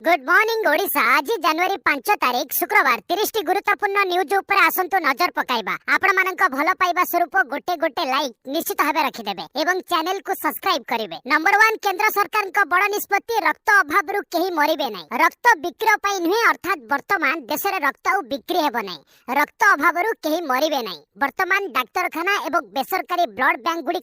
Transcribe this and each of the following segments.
Good morning Odisha. आज जनवरी 5 तारीख शुक्रवार 30 टी गुरुत्वपूर्ण न्यूज ऊपर आसंतु नजर पकाइबा। आपण मानक भलो पाइबा स्वरूप गोटे गोटे लाइक निश्चित भाबे रखि देबे एवं चैनल को सब्सक्राइब करिवे। नंबर 1 केंद्र सरकार का बड़ निष्पत्ति रक्त अभाव रु केही मरिबे नै। रक्त बिक्री पई नुहे अर्थात वर्तमान देश रे रक्त बिक्री हेबो नै। रक्त अभाव रु केही मरिबे नै। वर्तमान डाक्तरखाना एवं बेसरकारी ब्लड बैंक गुडी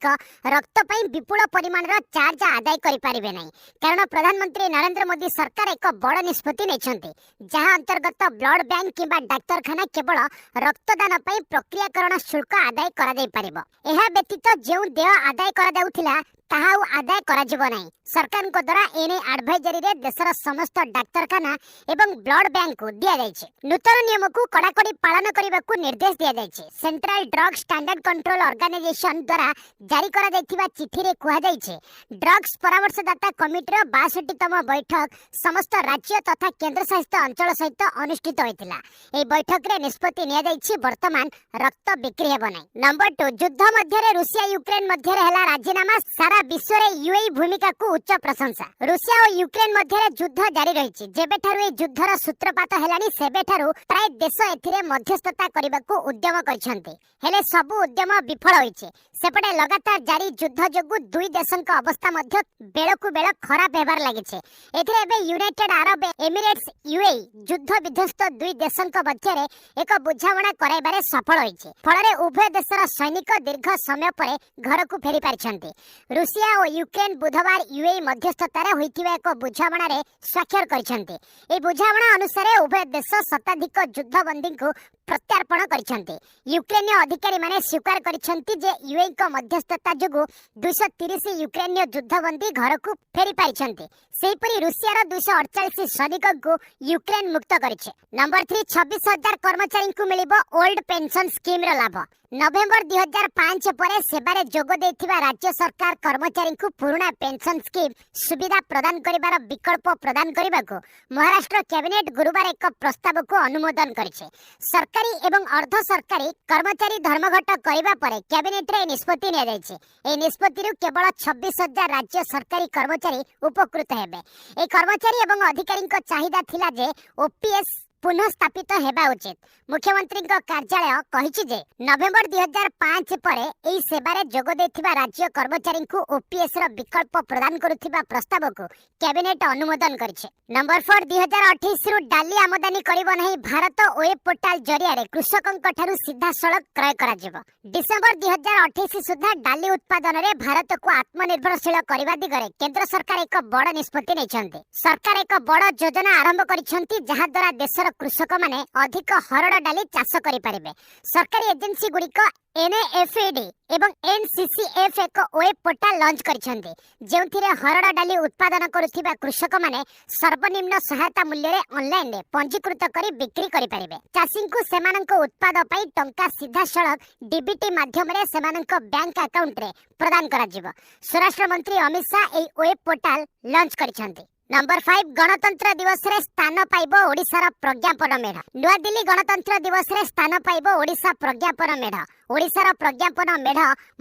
रक्त पई विपुल परिमाण रो चार्ज आदाय करि पारिबे नै। कारण प्रधानमंत्री नरेंद्र मोदी सरकार एक बड़ निष्पत्ति नेछंती, जहां अंतर्गत ब्लड बैंक किंबा डाक्तरखाना केवल रक्तदान पई प्रक्रियाकरण शुल्क आदाय करा जाय परिबो। एहा व्यतीत जेउ देय आदाय करा जाउथिला ताहा आदाय करा जिवो नै। सरकार को द्वारा एने एडवाइजरी रे देशर समस्त डाक्तरखाना एवं ब्लड बैंक को दिया जायछि। नूतन नियम को कड़ाकड़ी पालन करबा को निर्देश दिया जायछि। Central drug standard control organisation द्वारा जारी करा जायथिबा चिठी रे कुहा जायछि, ड्रग्स परामर्शदाता कमिटी रो 62तम बैठक समस्त राज्य तथा केंद्र शासित अंचल सहित अनुष्ठित होइतिला। ए बैठक रे निष्पत्ति निया जायछि वर्तमान रक्त बिक्री हेबो नै। नंबर 2 युद्ध मध्य रे रूसिया यूक्रेन मध्य रे हला राजीनामा। सारा विश्व रे यूएई भूमिका को उच्च प्रशंसा। रूसिया और यूक्रेन मध्य रे युद्ध जारी रहिछि। जेबेठारु ए युद्धर सूत्रपात हेलानी सेबेठारु प्राय देश एथिरे मध्यस्थता करबा को उद्यम करछन्ते, हेले सब उद्यम विफल होइछि। सेपटे लगातार जारी युद्ध जोगु दुई देशक अवस्था मध्य बेलकु बेल खराब हेबार लागिছে। एथिरे एबे यूनाइटेड अरब एमिरेट्स यूएई युद्ध विध्वस्त दुई देशक मध्य रे एक बुझामणा कराइबारे सफल होइछि। फलरे उभय देशर सैनिक दीर्घ समय परे घर को फेरी पारिछन्ते। रूसिया और यूक्रेन बुधवार यूएई मध्यस्थतारे होइथिबा एक बुझामणा रे स्वाक्षर करिछन्ते। ए बुझामणा अनुसार उभय देश शताधिक युद्धबंदी को प्रत्यार्पण करिछन्ते। यूक्रेनीय अधिकारी माने स्वीकार करिछन्ते जे यूएई को मध्यस्थता जोगु 230 यूक्रेनीय युद्धबंदी घर को फेरी पारिछन्ते। सेहीपरि रूसियार 248 सैनिक को यूक्रेन मुक्त करिছে। नंबर 3 26,000 कर्मचारी को मिलिबो ओल्ड पेंशन स्कीम रो लाभ। नवेम्बर 2005 परे सेवारे जोग देथिबा राज्य सरकार कर्मचारी को पुराना पेंशन स्कीम सुविधा प्रदान करिबार विकल्प प्रदान करिबाको महाराष्ट्र कैबिनेट गुरुवार एक प्रस्ताव को अनुमोदन करिছে। सरकारी एवं अर्ध सरकारी कर्मचारी धर्मघट करिबा परे कैबिनेट रे निष्पत्ति निया जायछि। ए निष्पत्ति रु केवल 26,000 राज्य सरकारी कर्मचारी उपकृत हेबे। ए कर्मचारी एवं अधिकारी को चाहिदा थिला जे ओपीएस पुनः स्थापित हेबा उचित। मुख्यमंत्री कार्यालय कहिछि जे नवेम्बर 2005 परे एई सेवारे जोग देथिबा राज्य कर्मचारी को ओपीएस रो विकल्प प्रदान करुथिबा प्रस्ताव को कैबिनेट अनुमोदन करिছে। नंबर 4 2028 रु डाली आमदानी करिबो नहीं भारत वेब पोर्टल जरिया रे कृषकक ठारू सीधा सड़क क्रय करा जिवो। डिसेंबर 2028 सुधा डाली उत्पादन रे भारत को आत्मनिर्भरशील करबा दिगरे केंद्र सरकार एक बड़ निष्पत्ति नेछन्ते। सरकार एक बड़ योजना आरंभ करिसन्ती जहा द्वारा देशर कृषक माने अधिक हरड़ डाली चाष करि पारिबे। सरकारी एजेंसी गुड़िक एनएफएडी एवं एनसीसीएफ एक वेब पोर्टल लॉन्च करिसन्ते, जेउथिरे हरड़ डाली उत्पादन करुथिबा कृषक माने सर्वनिम्न सहायता मूल्य रे ऑनलाइन रे पंजीकृत करी बिक्री करि पारिबे। चाषी को सेमानक उत्पाद पई टंका सीधा सड़क डीबीटी माध्यम रे सेमानक बैंक अकाउंट रे प्रदान करा जिवो। स्वराष्ट्र मंत्री अमित शाह एई वेब पोर्टल लॉन्च करिसन्ते। नंबर 5 गणतंत्र दिवस रे स्थान पाइबो ओडिशार प्रज्ञापन मेढ। नुआ दिल्ली गणतंत्र दिवस रे स्थान पाइबो ओडिशा प्रज्ञापन मेढ। ओडिशार प्रज्ञापन मेढ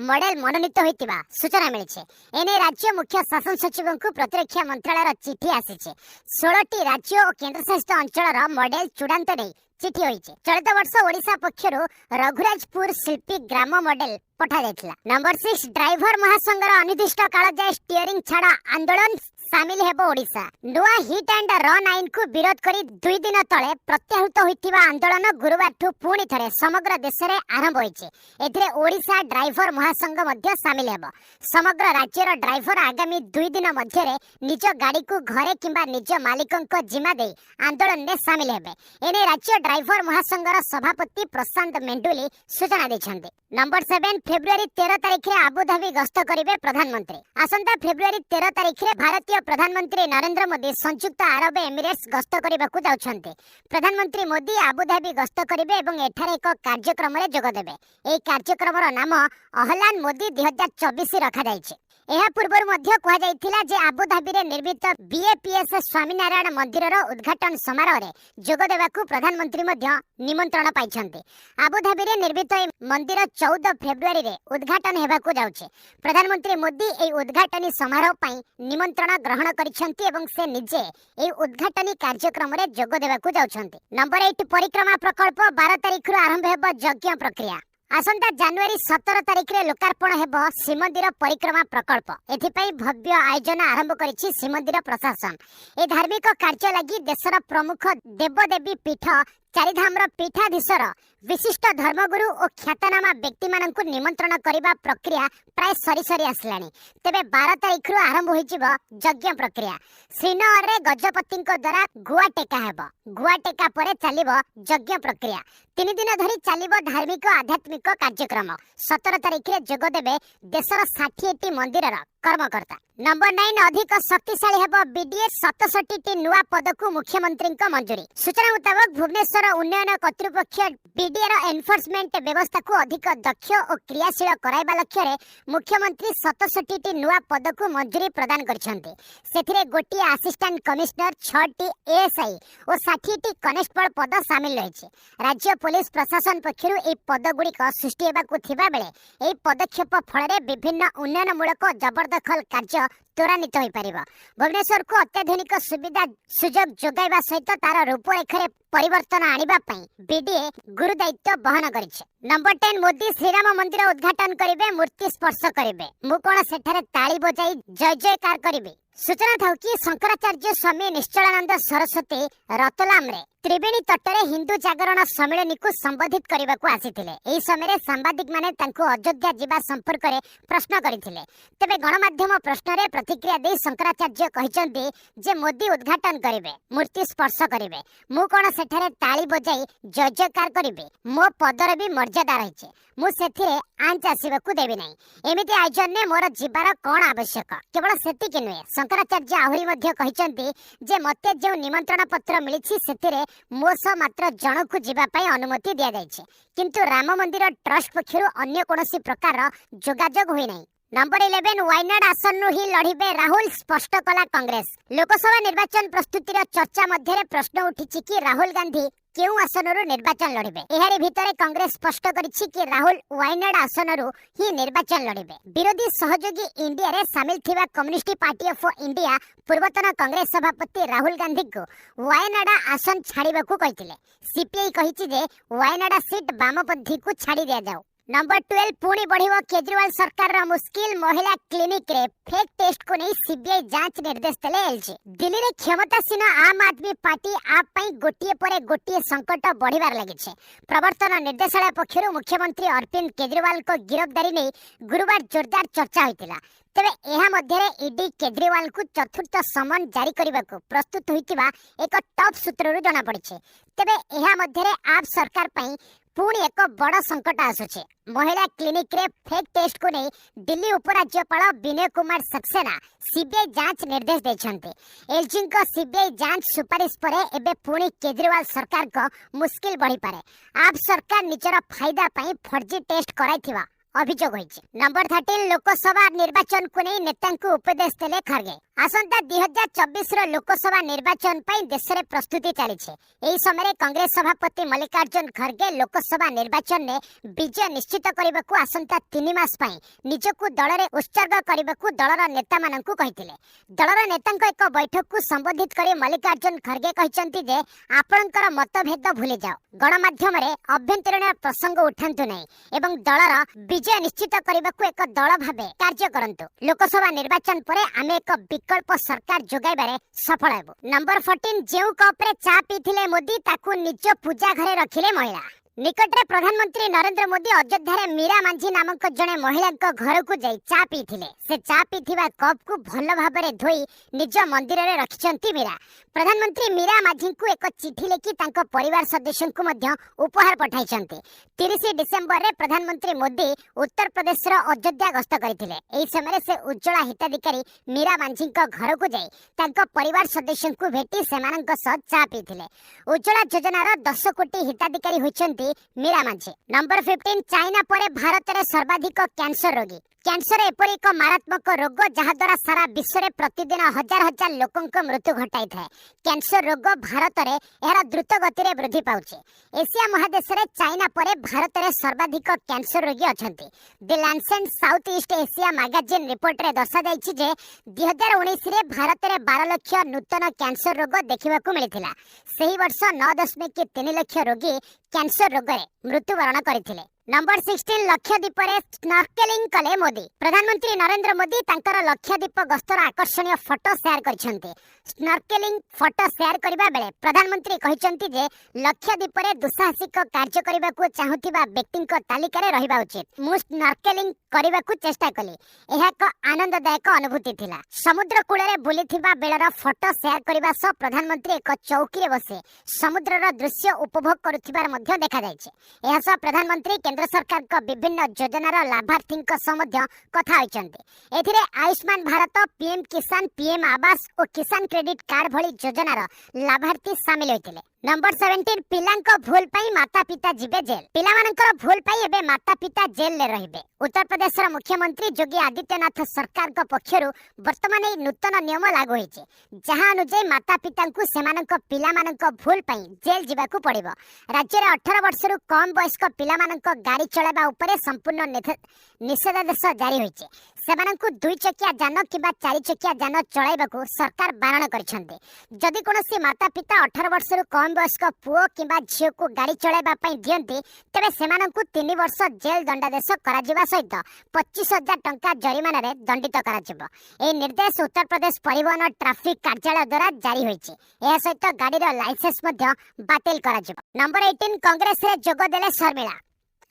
मॉडल मनोनीत होइतिबा सूचना मिलिছে। एने राज्य मुख्य शासन सचिव को प्रतिरक्षा मंत्रालय चिठी आसीছে। 16 टी राज्य और केंद्र शासित अंचल मॉडल चूड़ांत नै चिठी होइছে। चलित वर्ष ओडिशा पक्षरु रघुराजपुर शिल्पी ग्राम मॉडल पठा जायतिला। नंबर 6 ड्राइवर महासंघर अनिर्दिष्ट काल जाय स्टीयरिंग छाड़ा आंदोलन सामिल हेबो ओडिशा। नुआ हिट एंड रन आईन को विरोध करी 2 दिन तले प्रत्याहृत होइतिबा आंदोलन गुरुवार ठु पुणी थरे समग्र देश रे आरंभ होइছে। एथिरे ओडिशा ड्राइवर महासंघ मध्य सामिल हेबो। समग्र राज्यर ड्राइवर आगामी 2 दिन मध्य रे निज गाड़ी को घरे किंबा निज मालिकक जिम्मा दे आंदोलन में सामिल हेबे। एने राज्य ड्राइवर महासंघर सभापति प्रशांत मेंडुली सूचना दैछन्ते। नंबर 7 फेब्रुआरी 13 तारिख रे आबुधाबी गस्त करिवे प्रधानमंत्री। आसंता फेब्रुआरी 13 तारिख रे भारतीय प्रधानमंत्री नरेंद्र मोदी संयुक्त अरब एमिरेट्स गस्त करबाकू जाउछन्ते। प्रधानमंत्री मोदी आबुधाबी गस्त करिवे एवं एठारे एक कार्यक्रम रे जोग देबे। एई कार्यक्रम रो नाम अहलान मोदी 2024 रखा जायछि। ଏହା ପୂର୍ବରୁ ମଧ୍ୟ କୁହାଯାଇଥିଲା ଯେ ଆବୁଧାବିରେ ନିର୍ମିତ BAPS ସ୍ୱାମୀନାରାୟଣ ମନ୍ଦିରର ଉଦ୍ଘାଟନ ସମାରୋହରେ ଯୋଗ ଦେବାକୁ ପ୍ରଧାନମନ୍ତ୍ରୀ ମଧ୍ୟ ନିମନ୍ତ୍ରଣ ପାଇଛନ୍ତି। ଆବୁଧାବିରେ ନିର୍ମିତ ଏହି ମନ୍ଦିର 14 ଫେବୃଆରୀରେ ଉଦ୍ଘାଟନ ହେବାକୁ ଯାଉଛି। ପ୍ରଧାନମନ୍ତ୍ରୀ ମୋଦି ଏହି ଉଦ୍ଘାଟନୀ ସମାରୋହ ପାଇଁ ନିମନ୍ତ୍ରଣ ଗ୍ରହଣ କରିଛନ୍ତି ଏବଂ ସେ ନିଜେ ଏହି ଉଦ୍ଘାଟନୀ କାର୍ଯ୍ୟକ୍ରମରେ ଯୋଗ ଦେବାକୁ ଯାଉଛନ୍ତି। ନମ୍ବର 8 ପରିକ୍ରମା ପ୍ରକଳ୍ପ 12 ତାରିଖରୁ ଆରମ୍ଭ ହେବ ଯଜ୍ଞ ପ୍ରକ୍ରିୟା। ଆସନ୍ତା ଜାନୁଆରୀ 17 ତାରିଖରେ ଲୋକାର୍ପଣ ହେବ ଶ୍ରୀମନ୍ଦିର ପରିକ୍ରମା ପ୍ରକଳ୍ପ। ଏଥିପାଇଁ ଭବ୍ୟ ଆୟୋଜନ ଆରମ୍ଭ କରିଛି ଶ୍ରୀମନ୍ଦିର ପ୍ରଶାସନ। ଏହି ଧାର୍ମିକ କାର୍ଯ୍ୟ ଲାଗି ଦେଶର ପ୍ରମୁଖ ଦେବଦେବୀ ପୀଠ ଚାରିଧାମର ପୀଠାଧୀଶର ବିଶିଷ୍ଟ ଧର୍ମଗୁରୁ ଓ ଖ୍ୟାତନାମା ବ୍ୟକ୍ତିମାନଙ୍କୁ ନିମନ୍ତ୍ରଣ କରିବା ପ୍ରକ୍ରିୟା ପ୍ରାୟ ସରି ଆସିଲାଣି। ତେବେ 12 ତାରିଖରୁ ଆରମ୍ଭ ହୋଇଯିବ ଯଜ୍ଞ ପ୍ରକ୍ରିୟା। ଶ୍ରୀନଗରରେ ଗଜପତିଙ୍କ ଦ୍ୱାରା ଗୁଆ ଟେକା ହେବ। ଗୁଆ ଟେକା ପରେ ଚାଲିବ ଯଜ୍ଞ ପ୍ରକ୍ରିୟା। 3 ଦିନ ଧରି ଚାଲିବ ଧାର୍ମିକ ଆଧ୍ୟାତ୍ମିକ କାର୍ଯ୍ୟକ୍ରମ। 17 ତାରିଖରେ ଯୋଗ ଦେବେ ଦେଶର 60ଟି ମନ୍ଦିରର କର୍ମକର୍ତ୍ତା। ନମ୍ବର 9 ଅଧିକ ଶକ୍ତିଶାଳୀ ହେବ BDA 67ଟି ନୂଆ ପଦକୁ ମୁଖ୍ୟମନ୍ତ୍ରୀଙ୍କ ମଞ୍ଜୁରୀ। ସୂଚନା ମୁତାବକ ଭୁବନେଶ୍ୱର ଉନ୍ନୟନ କର୍ତ୍ତୃପକ୍ଷ BDA ର ଏନଫୋର୍ସମେଣ୍ଟ ବ୍ୟବସ୍ଥାକୁ ଅଧିକ ଦକ୍ଷ ଓ କ୍ରିୟାଶୀଳ କରାଇବା ଲକ୍ଷ୍ୟରେ ମୁଖ୍ୟମନ୍ତ୍ରୀ 67ଟି ନୂଆ ପଦକୁ ମଞ୍ଜୁରୀ ପ୍ରଦାନ କରିଛନ୍ତି। ସେଥିରେ ଗୋଟିଏ ଆସିଷ୍ଟାଣ୍ଟ କମିଶନର, 6ଟି ASI ଓ 60ଟି କନେଷ୍ଟବଳ ପଦ ସାମିଲ ରହିଛି। ରାଜ୍ୟ ପୋଲିସ ପ୍ରଶାସନ ପକ୍ଷରୁ ଏହି ପଦଗୁଡ଼ିକ ସୃଷ୍ଟି ହେବାକୁ ଥିବା ବେଳେ ଏହି ପଦକ୍ଷେପ ଫଳରେ ବିଭିନ୍ନ ଉନ୍ନୟନମୂଳକ ଜବରଦଖଲ କାର୍ଯ୍ୟ ତ୍ୱରାନ୍ୱିତ ହୋଇପାରିବ। ଭୁବନେଶ୍ୱରକୁ ଅତ୍ୟାଧୁନିକ ସୁବିଧା ସୁଯୋଗ ଯୋଗାଇବା ସହିତ ତାର ରୂପରେଖରେ ପରିବର୍ତ୍ତନ ଆଣିବା ପାଇଁ BDA ଗୁରୁ ଦାୟିତ୍ୱ ବହନ କରିଛି। ନମ୍ବର 10 ମୋଦି ଶ୍ରୀରାମ ମନ୍ଦିର ଉଦ୍ଘାଟନ କରିବେ, ମୂର୍ତ୍ତି ସ୍ପର୍ଶ କରିବେ। ମୁଁ କଣ ସେଠାରେ ତାଳି ବଜାଇ ଜୟ ଜୟକାର କରିବି? ସୂଚନା ଥାଉ କି ଶଙ୍କରାଚାର୍ଯ୍ୟ ସ୍ୱାମୀ ନିଶ୍ଚଳାନନ୍ଦ ସରସ୍ୱତୀ ରତଲାମରେ ତ୍ରିବେଣୀ ତଟରେ ହିନ୍ଦୁ ଜାଗରଣ ସମ୍ମିଳନୀକୁ ସମ୍ବୋଧିତ କରିବାକୁ ଆସିଥିଲେ। ଏହି ସମୟରେ ସାମ୍ବାଦିକମାନେ ତାଙ୍କୁ ଅଯୋଧ୍ୟା ଯିବା ସମ୍ପର୍କରେ ପ୍ରଶ୍ନ କରିଥିଲେ। ତେବେ ଗଣମାଧ୍ୟମ ପ୍ରଶ୍ନରେ ପ୍ରତିକ୍ରିୟା ଦେଇ ଶଙ୍କରାଚାର୍ଯ୍ୟ କହିଛନ୍ତି ଯେ ମୋଦି ଉଦ୍ଘାଟନ କରିବେ, ମୂର୍ତ୍ତି ସ୍ପର୍ଶ କରିବେ। ମୁଁ କଣ ସେଠାରେ ତାଳି ବଜାଇ ଜୟ ଜୟକାର କରିବି? ମୋ ପଦର ବି ମର୍ଯ୍ୟାଦା ରହିଛି। ମୁଁ ସେଥିରେ ଆଞ୍ଚ ଆସିବାକୁ ଦେବି ନାହିଁ। ଏମିତି ଆୟୋଜନରେ ମୋର ଯିବାର କଣ ଆବଶ୍ୟକ? କେବଳ ସେତିକି ନୁହେଁ, ଶଙ୍କରାଚାର୍ଯ୍ୟ ଆହୁରି ମଧ୍ୟ କହିଛନ୍ତି ଯେ ମୋତେ ଯେଉଁ ନିମନ୍ତ୍ରଣ ପତ୍ର ମିଳିଛି ସେଥିରେ ମୋ ସହ ମାତ୍ର ଜଣକୁ ଯିବା ପାଇଁ ଅନୁମତି ଦିଆଯାଇଛି, କିନ୍ତୁ ରାମ ମନ୍ଦିର ଟ୍ରଷ୍ଟ ପକ୍ଷରୁ ଅନ୍ୟ କୌଣସି ପ୍ରକାର ଯୋଗାଯୋଗ ହୋଇନାହିଁ। ନମ୍ବର 11 ୱାଇନାଡ୍ ଆସନରୁ ହିଁ ଲଢ଼ିବେ ରାହୁଲ, ସ୍ପଷ୍ଟ କଲା କଂଗ୍ରେସ। ଲୋକସଭା ନିର୍ବାଚନ ପ୍ରସ୍ତୁତିର ଚର୍ଚ୍ଚା ମଧ୍ୟରେ ପ୍ରଶ୍ନ ଉଠିଛି କି ରାହୁଲ ଗାନ୍ଧୀ କେଉଁ ଆସନରୁ ନିର୍ବାଚନ ଲଢ଼ିବେ। ଏହାରି ଭିତରେ କଂଗ୍ରେସ ସ୍ପଷ୍ଟ କରିଛି କି ରାହୁଲ ୱାଇନାଡ୍ ଆସନରୁ ହିଁ ନିର୍ବାଚନ ଲଢ଼ିବେ। ବିରୋଧୀ ସହଯୋଗୀ ଇଣ୍ଡିଆରେ ସାମିଲ ଥିବା କମ୍ୟୁନିଷ୍ଟ ପାର୍ଟି ଅଫ୍ ଇଣ୍ଡିଆ ପୂର୍ବତନ କଂଗ୍ରେସ ସଭାପତି ରାହୁଲ ଗାନ୍ଧୀଙ୍କୁ ୱାଇନାଡା ଆସନ ଛାଡ଼ିବାକୁ କହିଥିଲେ। CPI କହିଛି ଯେ ୱାଇନାଡା ସିଟ୍ ବାମପନ୍ଥୀକୁ ଛାଡ଼ି ଦିଆଯାଉ। ନମ୍ବର 12 ପୁଣି ବଢ଼ିବ କେଜରିୱାଲ ସରକାରର ମୁସ୍କିଲ। ମହିଳା କ୍ଲିନିକରେ ଫେକ୍ ଟେଷ୍ଟକୁ ନେଇ CBI ଯାଞ୍ଚ ନିର୍ଦ୍ଦେଶ ଦେଲେ LG। ଦିଲ୍ଲୀରେ କ୍ଷମତାସୀନ ଆମ୍ ଆଦମୀ ପାର୍ଟି ଆପ୍ ପାଇଁ ଗୋଟିଏ ପରେ ଗୋଟିଏ ସଙ୍କଟ ବଢ଼ିବାରେ ଲାଗିଛି। ପ୍ରବର୍ତ୍ତନ ନିର୍ଦ୍ଦେଶାଳୟ ପକ୍ଷରୁ ମୁଖ୍ୟମନ୍ତ୍ରୀ ଅରବିନ୍ଦ କେଜରିୱାଲଙ୍କ ଗିରଫଦାରୀ ନେଇ ଗୁରୁବାର ଜୋରଦାର ଚର୍ଚ୍ଚା ହୋଇଥିଲା। ତେବେ ଏହା ମଧ୍ୟରେ ଇଡି କେଜରିୱାଲଙ୍କୁ ଚତୁର୍ଥ ସମନ ଜାରି କରିବାକୁ ପ୍ରସ୍ତୁତ ହୋଇଥିବା ଏକ ଟପ୍ ସୂତ୍ରରୁ ଜଣାପଡ଼ିଛି। ତେବେ ଏହା ମଧ୍ୟରେ ଆପ୍ ସରକାର ପାଇଁ ପୁଣି ଏକ ବଡ଼ ସଙ୍କଟ ଆସୁଛି। ମହିଳା କ୍ଲିନିକରେ ଫେକ୍ ଟେଷ୍ଟକୁ ନେଇ ଦିଲ୍ଲୀ ଉପରାଜ୍ୟପାଳ ବିନୟ କୁମାର ସକ୍ସେନା CBI ଯାଞ୍ଚ ନିର୍ଦ୍ଦେଶ ଦେଇଛନ୍ତି। LGଙ୍କ CBI ଯାଞ୍ଚ ସୁପାରିଶ ପରେ ଏବେ ପୁଣି କେଜରିୱାଲ ସରକାରଙ୍କ ମୁସ୍କିଲ ବଢ଼ିପାରେ। ଆପ୍ ସରକାର ନିଜର ଫାଇଦା ପାଇଁ ଫର୍ଜି ଟେଷ୍ଟ କରାଇଥିବା ଅଭିଯୋଗ ହୋଇଛି। ନମ୍ବର 13 ଲୋକସଭା ନିର୍ବାଚନକୁ ନେଇ ନେତାଙ୍କୁ ଉପଦେଶ ଦେଲେ ଖର୍ଗେ। ଆସନ୍ତା 2024ର ଲୋକସଭା ନିର୍ବାଚନ ପାଇଁ ଦେଶରେ ପ୍ରସ୍ତୁତି ଚାଲିଛି। ଏହି ସମୟରେ କଂଗ୍ରେସ ସଭାପତି ମଲ୍ଲିକାର୍ଜୁନ ଖର୍ଗେ ଲୋକସଭା ନିର୍ବାଚନରେ ବିଜୟ ନିଶ୍ଚିତ କରିବାକୁ ଆସନ୍ତା 3 ମାସ ପାଇଁ ନିଜକୁ ଦଳରେ ଉତ୍ସର୍ଗ କରିବାକୁ ଦଳର ନେତାମାନଙ୍କୁ କହିଥିଲେ। ଦଳର ନେତାଙ୍କ ଏକ ବୈଠକକୁ ସମ୍ବୋଧିତ କରି ମଲ୍ଲିକାର୍ଜୁନ ଖର୍ଗେ କହିଛନ୍ତି ଯେ ଆପଣଙ୍କର ମତଭେଦ ଭୁଲିଯାଅ, ଗଣମାଧ୍ୟମରେ ଅଭ୍ୟନ୍ତରୀଣ ପ୍ରସଙ୍ଗ ଉଠାନ୍ତୁ ନାହିଁ ଏବଂ ଦଳର ବିଜୟ ନିଶ୍ଚିତ କରିବାକୁ ଏକ ଦଳ ଭାବେ କାର୍ଯ୍ୟ କରନ୍ତୁ। ଲୋକସଭା ନିର୍ବାଚନ ପରେ ଆମେ ଏକ ବିକଳ୍ପ ସରକାର ଯୋଗାଇବାରେ ସଫଳ ହେବୁ। ନମ୍ବର 14 ଯେଉଁ କପରେ ଚା ପିଇଥିଲେ ମୋଦି ତାକୁ ନିଜ ପୂଜା ଘରେ ରଖିଲେ ମହିଳା। ନିକଟରେ ପ୍ରଧାନମନ୍ତ୍ରୀ ନରେନ୍ଦ୍ର ମୋଦି ଅଯୋଧ୍ୟାରେ ମୀରା ମାଝୀ ନାମକ ଜଣେ ମହିଳାଙ୍କ ଘରକୁ ଯାଇ ଚା ପିଇଥିଲେ। ସେ ଚା ପିଇଥିବା କପ୍କୁ ଭଲ ଭାବରେ ଧୋଇ ନିଜ ମନ୍ଦିରରେ ରଖିଛନ୍ତି ମୀରା। ପ୍ରଧାନମନ୍ତ୍ରୀ ମୀରା ମାଝୀଙ୍କୁ ଏକ ଚିଠି ଲେଖି ତାଙ୍କ ପରିବାର ସଦସ୍ୟଙ୍କୁ ମଧ୍ୟ ଉପହାର ପଠାଇଛନ୍ତି। 30 ଡିସେମ୍ବରରେ ପ୍ରଧାନମନ୍ତ୍ରୀ ମୋଦି ଉତ୍ତରପ୍ରଦେଶର ଅଯୋଧ୍ୟା ଗସ୍ତ କରିଥିଲେ। ଏହି ସମୟରେ ସେ ଉଜ୍ଜଳା ହିତାଧିକାରୀ ମୀରା ମାଝୀଙ୍କ ଘରକୁ ଯାଇ ତାଙ୍କ ପରିବାର ସଦସ୍ୟଙ୍କୁ ଭେଟି ସେମାନଙ୍କ ସହ ଚା ପିଇଥିଲେ। ଉଜ୍ଜଳା ଯୋଜନାର 10 କୋଟି ହିତାଧିକାରୀ ହୋଇଛନ୍ତି ମୀରା ମାଝୀ। ନମ୍ବର 15 ଚାଇନା ପରେ ଭାରତରେ ସର୍ବାଧିକ କ୍ୟାନ୍ସର ରୋଗୀ। कैंसर एपरि एक मारात्मक रोग जहाद्वारा सारा विश्व में प्रतिदिन हजार हजार लोकों मृत्यु घटाई थाए। कैंसर रोग भारत में यार द्रुत गति में वृद्धि पाउछि। एशिया महादेश में चाइना पर भारत में सर्वाधिक कैंसर रोगी अछंती। The Lancet South East Asia magazine report रे दर्शा जायछि जे 2019 रे भारत में 12 लाख नूतन कैंसर रोग देखिबाकू मिलिथिला। सही वर्ष 9.3 लाख रोगी कैंसर रोग रे मृत्युवरण करथिले। नंबर 16 लक्षद्वीप रे स्नॉर्केलिंग कले मोदी। प्रधानमंत्री नरेंद्र मोदी तांकर लक्षद्वीप गस्तर आकर्षणीय फोटो शेयर करछन्ते। स्नॉर्केलिंग फोटो शेयर करबा बेले प्रधानमंत्री कहिसंती जे लक्षद्वीप रे दुसाहसिक कार्य करबाकू चाहुथिबा व्यक्तिक तालिका रे रहिबा उचित। मु स्नॉर्केलिंग करबाकू चेष्टा कली। एहा एक आनंददायक अनुभूति थिला। समुद्र कूल रे बुलिथिबा बेलर फोटो शेयर करबा सह प्रधानमंत्री एक चौकी रे बसे समुद्रर दृश्य उपभोग करुथिबार मध्ये देखा जायछि। एहा सह प्रधानमंत्री केंद्र सरकार का विभिन्न योजनार लाभार्थी कथा होइछन्ते। एथिरे आयुष्मान भारत, पीएम किसान, पीएम आवास और किसान क्रेडिट कार्ड भली योजनार लाभार्थी शामिल होइतिले। नंबर 17 पिलांको भूल पाई माता पिता जीवे जेल। पिलामानकर भूल पाई एबे माता पिता जेल ले रहिबे। उत्तर प्रदेश मुख्यमंत्री योगी आदित्यनाथ सरकार को पक्षरु वर्तमान ए नूतन नियम लागू होइছে, जहां अनुसार माता पितांकु सेमानक पिलामानक भूल पाई जेल जीवाकू पड़िबो। राज्य रे 18 वर्षरु कम वयस्क पिलामानक गाड़ी चलाबा उपरे संपूर्ण निषेधादेश जारी होइছে। सेमानकु 2 चकिया जान किबा 4 चकिया जान चलाइबाकू सरकार बारण करछन्ते। जदि कोनोसी माता पिता 18 वर्षरु कम वयस्क पुओ किबा झियो को गाड़ी चलाइबा पई दियंती तबे सेमानकु 3 वर्ष जेल दंडादेश कराजिबा सहित 25,000 टंका जरिमाना रे दंडित कराजिबो। ए निर्देश उत्तर प्रदेश परिवहन ट्रैफिक कार्यालय द्वारा जारी होइছে। एहा सहित गाड़ी रो लाइसेंस मध्ये बातिल कराजिबो। नंबर 18 कांग्रेस रे जोग देले शर्मिला।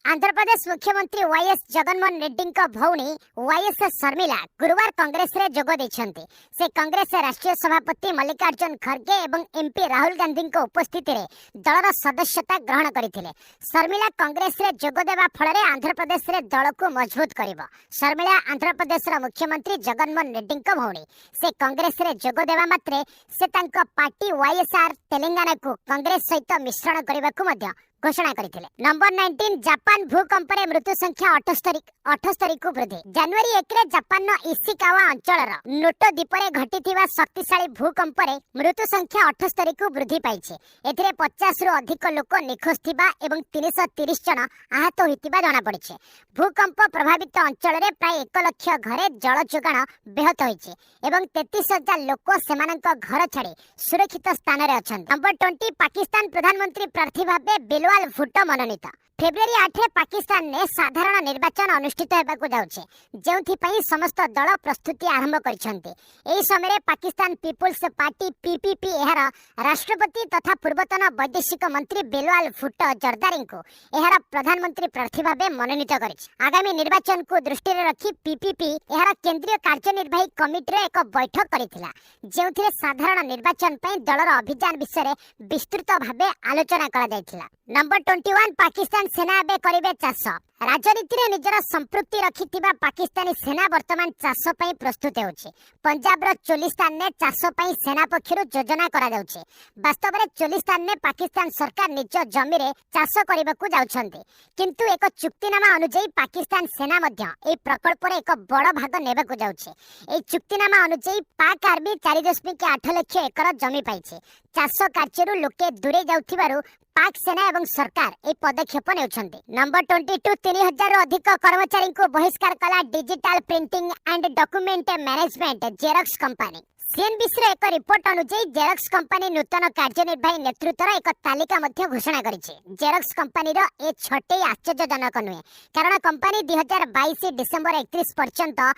आंध्र प्रदेश मुख्यमंत्री वाईएस जगनमोहन रेड्डी भौणी वाईएस शर्मिला गुरुवार कांग्रेस रे जोग दैछन्ते। से कांग्रेस राष्ट्रीय सभापति मल्लिकार्जुन खड़गे एवं एमपी राहुल गांधी उपस्थिति रे दलर सदस्यता ग्रहण करथिले। शर्मिला कांग्रेस रे जोग देबा फल आंध्र प्रदेश रे दल को मजबूत करिवो। शर्मिला आंध्र प्रदेश मुख्यमंत्री जगनमोहन रेड्डी भौणी। से कांग्रेस रे जोग देबा मात्रे से तांको पार्टी वाईएसआर तेलंगाना को कांग्रेस सहित मिश्रण करबाकू मध्य घोषणा करथिले। नंबर 19 जापान भूकंप रे मृत्यु संख्या 78 को वृद्धि। जनवरी 1 रे जापान इशिकावा अंचलर नोटो द्वीप रे घटिथिबा शक्तिशाली भूकंप रे मृत्यु संख्या 78 को वृद्धि पाइछे। एथिरे 50 रु अधिक लोक निखोज थिबा एवं 330 जन आहत होइतिबा जणा पड़िछे। भूकंप प्रभावित अंचल रे प्राय 1 लाख घरे जल जोगाण ब्याहत होइछे एवं 33,000 लोक सेमानक घर छाड़ी सुरक्षित स्थान रे अछन। नंबर 20 पाकिस्तान प्रधानमंत्री प्रार्थी भाबे बिलवाल भुट्टो मनोनीत। फेब्रुआरी 8 रे पाकिस्तान ने साधारण निर्वाचन अनुष्ठित हेबाकू जाउछे, जेउथि समस्त दल प्रस्तुति आरंभ करिसंते। एही समय रे पाकिस्तान पीपुल्स पार्टी पीपीपी एहार राष्ट्रपति तथा पूर्वतन वैदेशिक मंत्री बिलवाल भुट्टो जरदारी को एहार प्रधानमंत्री प्रार्थी भाबे मनोनीत करिछि। आगामी निर्वाचन को दृष्टि रे रखी पीपीपी एहार केंद्रीय कार्यनिर्वाही कमिटी रे एक बैठक करिथिला, जेउथि साधारण निर्वाचन पई दलर अभियान विषय रे विस्तृत भाबे आलोचना करा जायथिला। नंबर 21 पाकिस्तान सेना एबे करिबे चाष। राजनीति रे निजर संपृक्ति रखिथिबा पाकिस्तानी सेना वर्तमान चाष पई प्रस्तुत होउछि। पंजाब रो चोलिस्तान ने चाष पई सेना पक्षरु योजना करा जाउछि। वास्तव रे चोलिस्तान ने पाकिस्तान सरकार निज जमी रे चाष करबाकू जाउछन्ते, किंतु एक चुक्तिनामा अनुसार पाकिस्तान सेना मध्य ए प्रकल्प रे एक बड़ भाग नेबाकू जाउछि। ए चुक्तिनामा अनुसार पाक आर्मी 4.8 लाख एकर जमी पाइछि। चाष कार्यरु लोके दूरे जाउथिबारु पाक सेना एवं सरकार ए पदक्षेप नेउछन्ते। नंबर 22 3000 रु अधिक कर्मचारी को बहिष्कार कला digital printing and document management xerox company. CNBC रे एक रिपोर्ट अनुसार जेरॉक्स कंपनी नूतन कार्यनिर्वाही नेतृत्वर एक तालिका मध्य घोषणा करिछि। जेरॉक्स कंपनी रो ए छटे आश्चर्यजनक नुहे, कारण कंपनी 2022 डिसेंबर 31 पर्यंत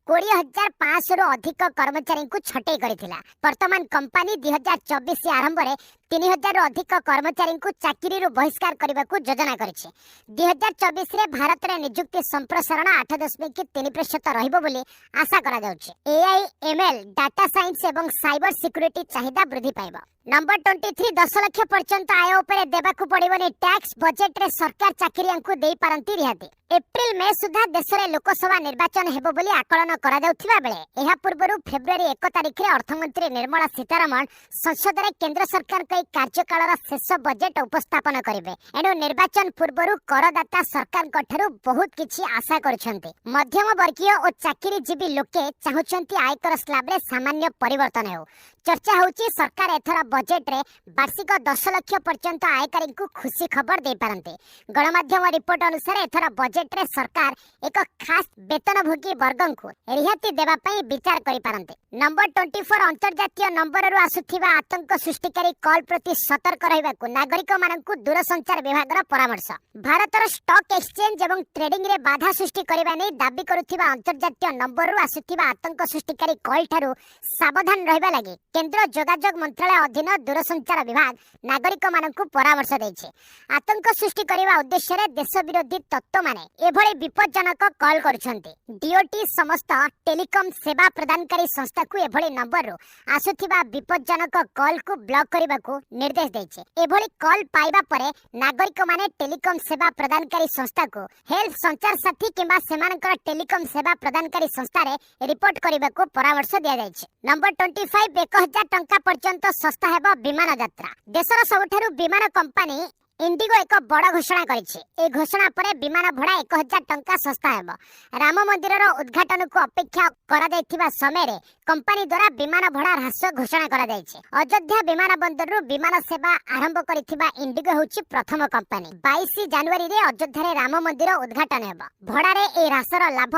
20,500 रु अधिक कर्मचारी को छटई करथिला। वर्तमान कंपनी 2024 आरंभ रे 3,000 रु अधिक कर्मचारी को चाकरी रु बहिष्कार करबाकू योजना करिछि। 2024 रे भारत रे नियुक्ति संप्रसारण 8.3% रहिबो बोली आशा करा जाउछि। एआई एमएल डाटा साइंस एवं साइबर सिक्योरिटी चाहिदा वृद्धि पाइबो। नंबर 23 10 लाख पर्यंत आय उपरे देबाकू पड़िबोनी टैक्स। बजेट रे सरकार चाकरियां को देई पारंती रिहाती। एप्रिल मे सुधा देश रे लोकसभा निर्वाचन हेबो बोली आकलन करा जाउथिबा बेले एहा पूर्वरु फेब्रुआरी 1 तारिख रे अर्थमंत्री निर्मला सीतारमण संसद रे केंद्र सरकार कई କାର୍ଯ୍ୟକାଳର ଶେଷ ବଜେଟ୍ ଉପସ୍ଥାପନ କରିବେ। ଏଣୁ ନିର୍ବାଚନ ପୂର୍ବରୁ କରଦାତା ସରକାରଙ୍କ ଠାରୁ ବହୁତ କିଛି ଆଶା କରୁଛନ୍ତି। ମଧ୍ୟମ ବର୍ଗୀୟ ଓ ଚାକିରିଜୀବୀ ଲୋକେ ଚାହୁଁଛନ୍ତି ଆୟକର ସ୍ଲାବରେ ସାମାନ୍ୟ ପରିବର୍ତ୍ତନ ହେଉ। ଚର୍ଚ୍ଚା ହେଉଛି ସରକାର ଏଥର ବଜେଟ୍ରେ ବାର୍ଷିକ 10 ଲକ୍ଷ ପର୍ଯ୍ୟନ୍ତ ଆୟକାରୀଙ୍କୁ ଖୁସି ଖବର ଦେଇପାରନ୍ତି। ଗଣମାଧ୍ୟମ ରିପୋର୍ଟ ଅନୁସାରେ ଏଥର ବଜେଟ୍ରେ ସରକାର ଏକ ଖାସ୍ ବେତନଭୋଗୀ ବର୍ଗଙ୍କୁ ରିହାତି ଦେବା ପାଇଁ ବିଚାର କରିପାରନ୍ତି। ନମ୍ବର 24 ଅନ୍ତର୍ଜାତୀୟ ନମ୍ବରରୁ ଆସୁଥିବା ଆତଙ୍କ ସୃଷ୍ଟିକାରୀ କଲ୍ ପ୍ରତି ସତର୍କ ରହିବାକୁ ନାଗରିକମାନଙ୍କୁ ଦୂରସଞ୍ଚାର ବିଭାଗର ପରାମର୍ଶ। ଭାରତର ଷ୍ଟକ୍ ଏକ୍ସଚେଞ୍ଜ ଏବଂ ଟ୍ରେଡିଂରେ ବାଧା ସୃଷ୍ଟି କରିବା ନେଇ ଦାବି କରୁଥିବା ଅନ୍ତର୍ଜାତୀୟ ନମ୍ବରରୁ ଆସୁଥିବା ଆତଙ୍କ ସୃଷ୍ଟିକାରୀ କଲ୍ ଠାରୁ ସାବଧାନ ରହିବା ଲାଗି କେନ୍ଦ୍ର ଯୋଗାଯୋଗ ମନ୍ତ୍ରାଳୟ ଅଧୀନ ଦୂରସଞ୍ଚାର ବିଭାଗ ନାଗରିକମାନଙ୍କୁ ପରାମର୍ଶ ଦେଇଛି। ଆତଙ୍କ ସୃଷ୍ଟି କରିବା ଉଦ୍ଦେଶ୍ୟରେ ଦେଶ ବିରୋଧୀ ତତ୍ତ୍ୱମାନେ ଏଭଳି ବିପଜ୍ଜନକ କଲ୍ କରୁଛନ୍ତି। ଡିଓଟି ସମସ୍ତ ଟେଲିକମ୍ ସେବା ପ୍ରଦାନକାରୀ ସଂସ୍ଥାକୁ ଏଭଳି ନମ୍ବରରୁ ଆସୁଥିବା ବିପଜ୍ଜନକ କଲ୍କୁ ବ୍ଲକ୍ କରିବାକୁ ନିର୍ଦ୍ଦେଶ ଦେଇଛି। ଏଭଳି କଲ୍ ପାଇବା ପରେ ନାଗରିକମାନେ ଟେଲିକମ୍ ସେବା ପ୍ରଦାନକାରୀ ସଂସ୍ଥାକୁ ହେଲ୍ପ ସଞ୍ଚାର ସାଥୀ କିମ୍ବା ସେମାନଙ୍କର ଟେଲିକମ୍ ସେବା ପ୍ରଦାନକାରୀ ସଂସ୍ଥାରେ ରିପୋର୍ଟ କରିବାକୁ ପରାମର୍ଶ ଦିଆଯାଇଛି। ନମ୍ବର 25 1000 ଟଙ୍କା ପର୍ଯ୍ୟନ୍ତ ଶସ୍ତା ହେବ ବିମାନ ଯାତ୍ରା। ଦେଶର ସବୁଠାରୁ ବିମାନ କମ୍ପାନୀ ଇଣ୍ଡିଗୋ ଏକ ବଡ଼ ଘୋଷଣା କରିଛି। ଏହି ଘୋଷଣା ପରେ ବିମାନ ଭଡ଼ା 1000 ଟଙ୍କା ଶସ୍ତା ହେବ। ରାମ ମନ୍ଦିରର ଉଦ୍ଘାଟନକୁ ଅପେକ୍ଷା କରାଯାଇଥିବା ସମୟରେ କମ୍ପାନୀ ଦ୍ୱାରା ବିମାନ ଭଡ଼ା ହ୍ରାସ ଘୋଷଣା କରାଯାଇଛି। ଅଯୋଧ୍ୟା ବିମାନ ବନ୍ଦରରୁ ବିମାନ ସେବା ଆରମ୍ଭ କରିଥିବା ଇଣ୍ଡିଗୋ ହେଉଛି ପ୍ରଥମ କମ୍ପାନୀ। 22 ଜାନୁଆରୀରେ ଅଯୋଧ୍ୟାରେ ରାମ ମନ୍ଦିର ଉଦ୍ଘାଟନ ହେବ। ଭଡ଼ାରେ ଏହି ହ୍ରାସର ଲାଭ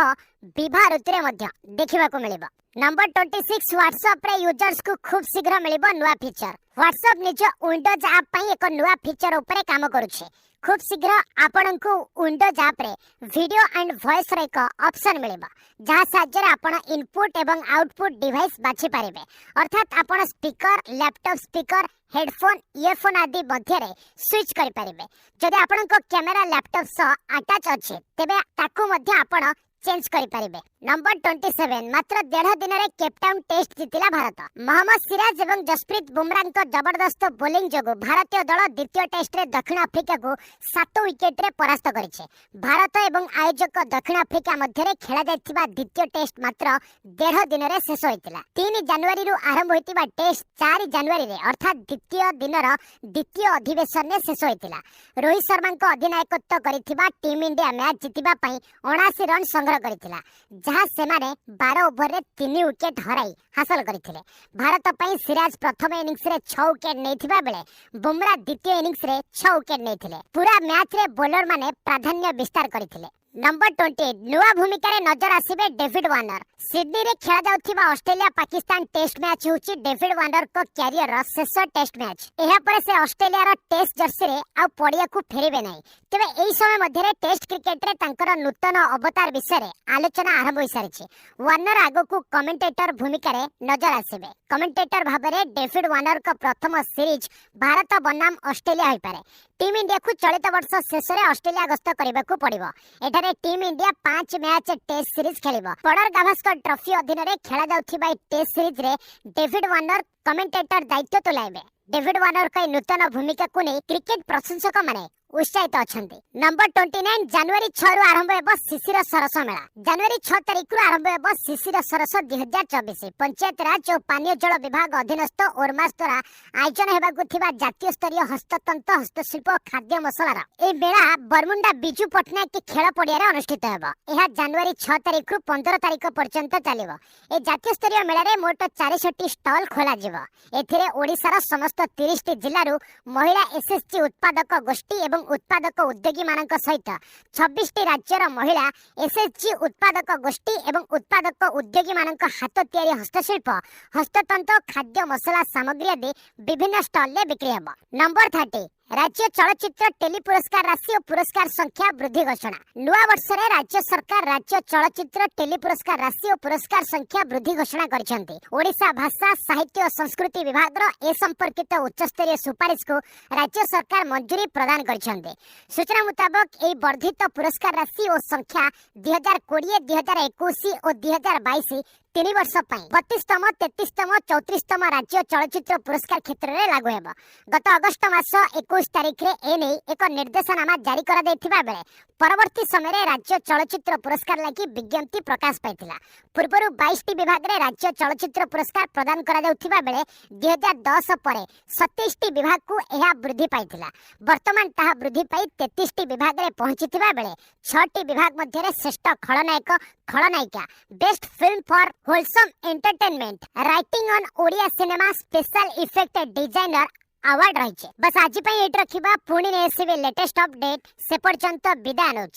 ବିବାହ ଋତୁରେ ମଧ୍ୟ ଦେଖିବାକୁ ମିଳିବ। ନମ୍ବର 26 ହ୍ୱାଟ୍ସଆପ୍ରେ ୟୁଜର୍ସକୁ ଖୁବ୍ ଶୀଘ୍ର ମିଳିବ ନୂଆ ଫିଚର। ହ୍ୱାଟ୍ସଆପ୍ ନିଜ ୱିଣ୍ଡୋଜ୍ ଆପ୍ ପାଇଁ ଏକ ନୂଆ ଫିଚର ଉପରେ କାମ କରୁଛି। ଖୁବ୍ ଶୀଘ୍ର ଆପଣଙ୍କୁ ୱିଣ୍ଡୋଜ୍ ଆପ୍ରେ ଭିଡିଓ ଆଣ୍ଡ ଭଏସ୍ର ଏକ ଅପସନ୍ ମିଳିବ, ଯାହା ସାହାଯ୍ୟରେ ଆପଣ ଇନପୁଟ୍ ଏବଂ ଆଉଟପୁଟ୍ ଡିଭାଇସ୍ ବାଛିପାରିବେ। ଅର୍ଥାତ୍ ଆପଣ speaker, laptop speaker, headphone, earphone ଆଦି ମଧ୍ୟରେ ସୁଇଚ୍ କରିପାରିବେ। ଯଦି ଆପଣଙ୍କ କ୍ୟାମେରା ଲ୍ୟାପଟପ୍ ସହ ଆଟାଚ୍ ଅଛି ତେବେ ତାକୁ ମଧ୍ୟ ଆପଣ ଚେଞ୍ଜ କରିପାରିବେ। ନମ୍ବର 27 ମାତ୍ର 1.5 ଦିନରେ କେପଟାଉନ୍ ଟେଷ୍ଟ ଜିତିଲା ଭାରତ। ମହମ୍ମଦ ସିରାଜ ଏବଂ ଜସପ୍ରୀତ ବୁମରାଙ୍କ ଜବରଦସ୍ତ ବୋଲିଂ ଯୋଗୁଁ ଭାରତୀୟ ଦଳ ଦ୍ୱିତୀୟ ଟେଷ୍ଟରେ ଦକ୍ଷିଣ ଆଫ୍ରିକାକୁ 7 ୱିକେଟରେ ପରାସ୍ତ କରିଛି। ଭାରତ ଏବଂ ଆୟୋଜକ ଦକ୍ଷିଣ ଆଫ୍ରିକା ମଧ୍ୟରେ ଖେଳାଯାଇଥିବା ଦ୍ୱିତୀୟ ଟେଷ୍ଟ ମାତ୍ର 1.5 ଦିନରେ ଶେଷ ହୋଇଥିଲା। 3 ଜାନୁଆରୀରୁ ଆରମ୍ଭ ହୋଇଥିବା ଟେଷ୍ଟ 4 ଜାନୁଆରୀରେ ଅର୍ଥାତ୍ ଦ୍ୱିତୀୟ ଦିନର ଦ୍ୱିତୀୟ ଅଧିବେଶନରେ ଶେଷ ହୋଇଥିଲା। ରୋହିତ ଶର୍ମାଙ୍କ ଅଧିନାୟକତ୍ୱ କରିଥିବା ଟିମ୍ ଇଣ୍ଡିଆ ମ୍ୟାଚ୍ ଜିତିବା ପାଇଁ 79 ରନ୍ ସଂଗ୍ରହ କରିଥିଲା, ଯାହା ସେମାନେ 12 ଓଭରରେ 3 ୱିକେଟ ହରାଇ ହାସଲ କରିଥିଲେ। ଭାରତ ପାଇଁ ସିରାଜ ପ୍ରଥମ ଇନିଂସରେ 6 ୱିକେଟ ନେଇଥିବା ବେଳେ ବୁମରା ଦ୍ୱିତୀୟ ଇନିଂସରେ 6 ୱିକେଟ ନେଇଥିଲେ। ପୁରା ମ୍ୟାଚ୍ରେ ବୋଲରମାନେ ପ୍ରାଧାନ୍ୟ ବିସ୍ତାର କରିଥିଲେ। ନମ୍ବର 28 ନୂଆ ଭୂମିକାରେ ନଜର ଆସିବେ ଡେଭିଡ୍ ୱାର୍ଣ୍ଣର। ସିଡନୀରେ ଖେଳାଯାଉଥିବା ଅଷ୍ଟ୍ରେଲିଆ ପାକିସ୍ତାନ ଟେଷ୍ଟ ମ୍ୟାଚ୍ ହେଉଛି ଡେଭିଡ୍ ୱାର୍ଣ୍ଣରଙ୍କ କ୍ୟାରିୟରର ଶେଷ ଟେଷ୍ଟ ମ୍ୟାଚ୍। ଏହାପରେ ସେ ଅଷ୍ଟ୍ରେଲିଆର ଟେଷ୍ଟ ଜର୍ସିରେ ଆଉ ପଡ଼ିଆକୁ ଫେରିବେ ନାହିଁ। ତେବେ ଏହି ସମୟ ମଧ୍ୟରେ ଟେଷ୍ଟ କ୍ରିକେଟରେ ତାଙ୍କର ନୂତନ ଅବତାର ବିଷୟରେ ଆଲୋଚନା ଆରମ୍ଭ ହୋଇସାରିଛି। ୱାର୍ଣ୍ଣର ଆଗକୁ କମେଣ୍ଟେଟର ଭୂମିକାରେ ନଜର ଆସିବେ। କମେଣ୍ଟେଟର ଭାବରେ ଡେଭିଡ୍ ୱାର୍ଣ୍ଣରଙ୍କ ପ୍ରଥମ ସିରିଜ ଭାରତ ବନାମ ଅଷ୍ଟ୍ରେଲିଆ ହୋଇପାରେ। ଟିମ୍ ଇଣ୍ଡିଆକୁ ଚଳିତ ବର୍ଷ ଶେଷରେ ଅଷ୍ଟ୍ରେଲିଆ ଗସ୍ତ କରିବାକୁ ପଡ଼ିବ। ଏଠାରେ team India 5 match test series ଖେଳିବ। ବର୍ଡର ଗାଭାସ୍କର ଟ୍ରଫି ଅଧୀନରେ ଖେଳାଯାଉଥିବା ଏହି ଟେଷ୍ଟ ସିରିଜରେ ଡେଭିଡ୍ ୱାର୍ଣ୍ଣର କମେଣ୍ଟେଟର ଦାୟିତ୍ୱ ତୁଲାଇବେ। ଡେଭିଡ୍ ୱାର୍ଣ୍ଣରଙ୍କ ଏହି ନୂତନ ଭୂମିକାକୁ ନେଇ କ୍ରିକେଟ ପ୍ରଶଂସକମାନେ ଉତ୍ସାହିତ ଅଛନ୍ତି। ନମ୍ବର 29 ଜାନୁଆରୀ 6ରୁ ଆରମ୍ଭ ହେବ ଶିଶିର ସରସ ମେଳା। ଜାନୁଆରୀ 6 ତାରିଖରୁ ଆରମ୍ଭ ହେବ ଶିଶିର ସରସ 2024। ପଞ୍ଚାୟତ ରାଜ ଓ ପାନୀୟ ଜଳ ବିଭାଗ ଅଧୀନସ୍ଥ ଓର୍ମାସ ଦ୍ୱାରା ଆୟୋଜନ ହେବାକୁ ଥିବା ଜାତୀୟ ସ୍ତରୀୟ ହସ୍ତତନ୍ତ, ହସ୍ତଶିଳ୍ପ ଓ ଖାଦ୍ୟ ମସଲାର ଏହି ମେଳା ବରମୁଣ୍ଡା ବିଜୁ ପଟ୍ଟନାୟକ ଖେଳ ପଡ଼ିଆରେ ଅନୁଷ୍ଠିତ ହେବ। ଏହା ଜାନୁଆରୀ 6 ତାରିଖରୁ 15 ତାରିଖ ପର୍ଯ୍ୟନ୍ତ ଚାଲିବ। ଏହି ଜାତୀୟ ସ୍ତରୀୟ ମେଳାରେ ମୋଟ 400ଟି ଷ୍ଟଲ୍ ଖୋଲାଯିବ। ଏଥିରେ ଓଡ଼ିଶାର ସମସ୍ତ 30ଟି ଜିଲ୍ଲାରୁ ମହିଳା ଏସ୍ଏଚ୍ଜି ଉତ୍ପାଦକ ଗୋଷ୍ଠୀ ଏବଂ ଉତ୍ପାଦକ ଉଦ୍ୟୋଗୀମାନଙ୍କ ସହିତ 26ଟି ରାଜ୍ୟର ମହିଳା ଏସ୍ଏଚ୍ଜି ଉତ୍ପାଦକ ଗୋଷ୍ଠୀ ଏବଂ ଉତ୍ପାଦକ ଉଦ୍ୟୋଗୀମାନଙ୍କ ହାତ ତିଆରି ହସ୍ତଶିଳ୍ପ, ହସ୍ତତନ୍ତ, ଖାଦ୍ୟ ମସଲା ସାମଗ୍ରୀ ଆଦି ବିଭିନ୍ନ ଷ୍ଟଲରେ ବିକ୍ରି ହେବ। ନମ୍ବର 30 राज्य चलचित्र टेली पुरस्कार राशि और पुरस्कार संख्या वृद्धि घोषणा। नुआ वर्षरे राज्य सरकार राज्य चलचित्र टेली पुरस्कार राशि और पुरस्कार संख्या वृद्धि घोषणा करिसेंती। ओडिशा भाषा साहित्य और संस्कृति विभाग ए संपर्कित उच्चस्तरीय सुपारिश को राज्य सरकार मंजूरी प्रदान करिसेंती। सूचना मुताबक ए वर्धित पुरस्कार राशि और संख्या 2020, 2021 और 2022 3 वर्ष 32तम 33तम 34तम राज्य चलचित्र पुरस्कार क्षेत्र में लागू हेब। गत अगस्त मास 21 तारिख रे एने एक निर्देशनामा जारी करा दैथिबा बेले परवर्ती समय राज्य चलचित्र पुरस्कार लगी विज्ञप्ति प्रकाश पाइथिला। पूर्वरु 22टी विभाग रे राज्य चलचित्र पुरस्कार प्रदान करा जाउथिबा बेले 2010 परे 27टी विभाग को एहा वृद्धि पाइथिला। वर्तमान ताहा वृद्धि पाई 33टी विभाग रे पहुंचीथिबा बेले 6टी विभाग मध्य रे श्रेष्ठ खलनायक खलनायिका, best film for wholesome entertainment, writing on Odia cinema special effect designer award रही। बस आज एट रखा पुणी ने लेटेस्ट अपडेट से पर्यंत विदाय नौछि।